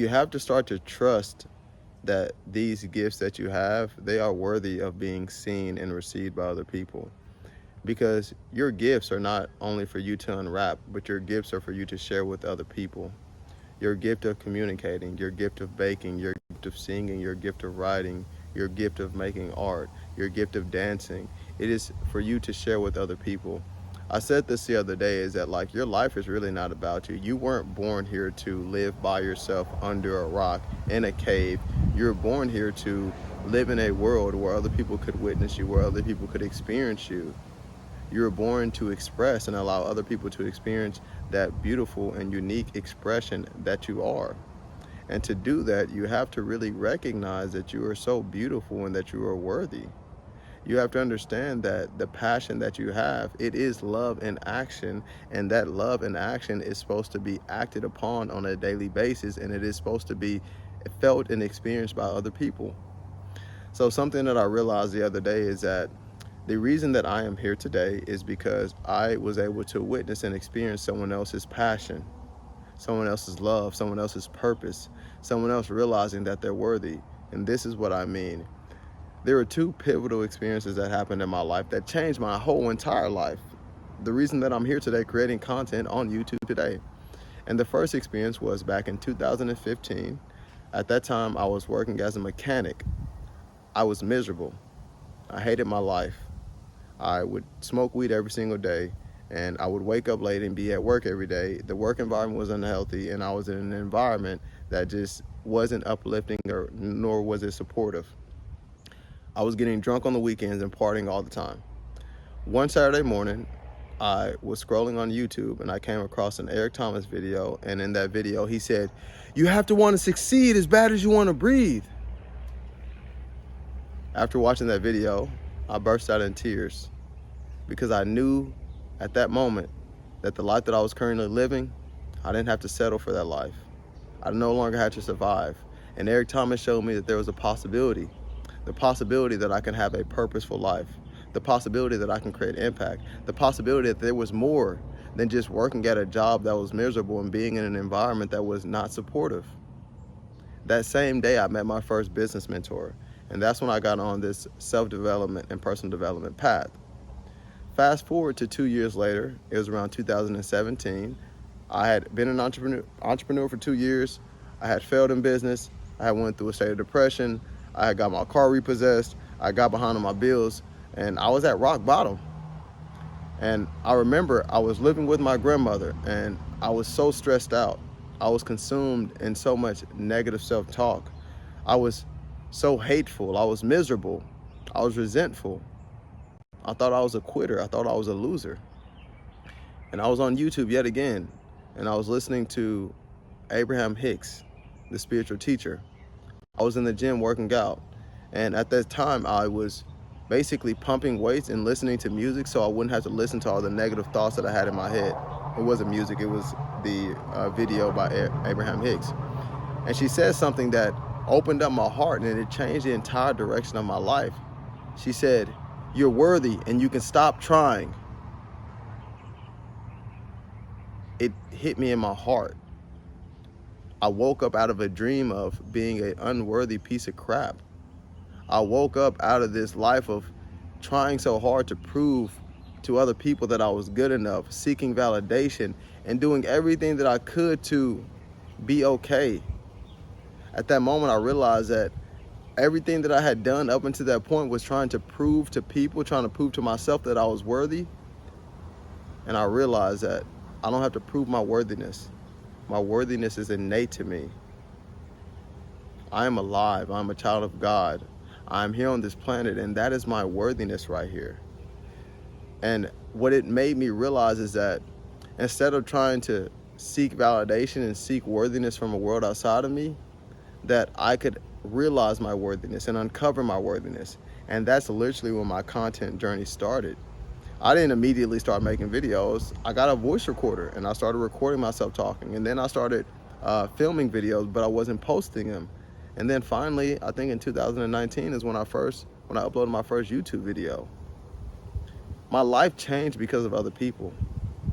You have to start to trust that these gifts that you have, they are worthy of being seen and received by other people. Because your gifts are not only for you to unwrap, but your gifts are for you to share with other people. Your gift of communicating, your gift of baking, your gift of singing, your gift of writing, your gift of making art, your gift of dancing. It is for you to share with other people. I said this the other day, is that like your life is really not about you. You weren't born here to live by yourself under a rock in a cave. You're born here to live in a world where other people could witness you, where other people could experience you. You were born to express and allow other people to experience that beautiful and unique expression that you are. And to do that, you have to really recognize that you are so beautiful and that you are worthy. You have to understand that the passion that you have, it is love in action, and that love in action is supposed to be acted upon on a daily basis, and it is supposed to be felt and experienced by other people. So something that I realized the other day is that the reason that I am here today is because I was able to witness and experience someone else's passion, someone else's love, someone else's purpose, someone else realizing that they're worthy. And this is what I mean. There were two pivotal experiences that happened in my life that changed my whole entire life. The reason that I'm here today creating content on YouTube today. And the first experience was back in 2015. At that time, I was working as a mechanic. I was miserable. I hated my life. I would smoke weed every single day, and I would wake up late and be at work every day. The work environment was unhealthy, and I was in an environment that just wasn't uplifting, nor was it supportive. I was getting drunk on the weekends and partying all the time. One Saturday morning, I was scrolling on YouTube and I came across an Eric Thomas video, and in that video he said, "You have to want to succeed as bad as you want to breathe." After watching that video, I burst out in tears because I knew at that moment that the life that I was currently living, I didn't have to settle for that life. I no longer had to survive. And Eric Thomas showed me that there was a possibility, the possibility that I can have a purposeful life, the possibility that I can create impact, the possibility that there was more than just working at a job that was miserable and being in an environment that was not supportive. That same day, I met my first business mentor, and that's when I got on this self-development and personal development path. Fast forward to 2 years later, it was around 2017. I had been an entrepreneur for 2 years. I had failed in business. I had went through a state of depression. I had got my car repossessed. I got behind on my bills, and I was at rock bottom. And I remember I was living with my grandmother, and I was so stressed out. I was consumed in so much negative self-talk. I was so hateful. I was miserable. I was resentful. I thought I was a quitter. I thought I was a loser. And I was on YouTube yet again, and I was listening to Abraham Hicks, the spiritual teacher. I was in the gym working out, and at that time I was basically pumping weights and listening to music so I wouldn't have to listen to all the negative thoughts that I had in my head. It wasn't music, it was the video by Abraham Hicks. And she said something that opened up my heart, and it changed the entire direction of my life. She said, "You're worthy and you can stop trying." It hit me in my heart. I woke up out of a dream of being an unworthy piece of crap. I woke up out of this life of trying so hard to prove to other people that I was good enough, seeking validation, and doing everything that I could to be okay. At that moment, I realized that everything that I had done up until that point was trying to prove to people, trying to prove to myself that I was worthy. And I realized that I don't have to prove my worthiness. My worthiness is innate to me. I am alive. I'm a child of God. I'm here on this planet, and that is my worthiness right here. And what it made me realize is that instead of trying to seek validation and seek worthiness from a world outside of me, that I could realize my worthiness and uncover my worthiness. And that's literally when my content journey started. I didn't immediately start making videos. I got a voice recorder and I started recording myself talking. And then I started filming videos, but I wasn't posting them. And then finally, I think in 2019 is when I uploaded my first YouTube video. My life changed because of other people.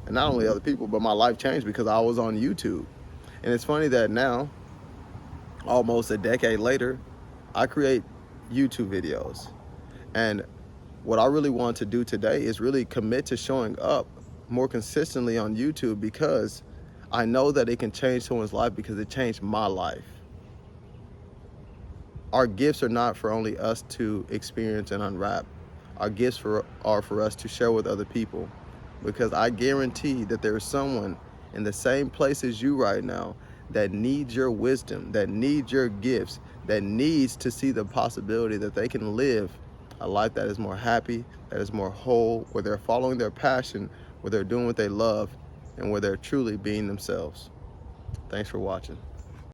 And not only other people, but my life changed because I was on YouTube. And it's funny that now almost a decade later, I create YouTube videos. And what I really want to do today is really commit to showing up more consistently on YouTube, because I know that it can change someone's life, because it changed my life. Our gifts are not for only us to experience and unwrap. Our gifts are for us to share with other people, because I guarantee that there is someone in the same place as you right now that needs your wisdom, that needs your gifts, that needs to see the possibility that they can live a life that is more happy, that is more whole, where they're following their passion, where they're doing what they love, and where they're truly being themselves. Thanks for watching.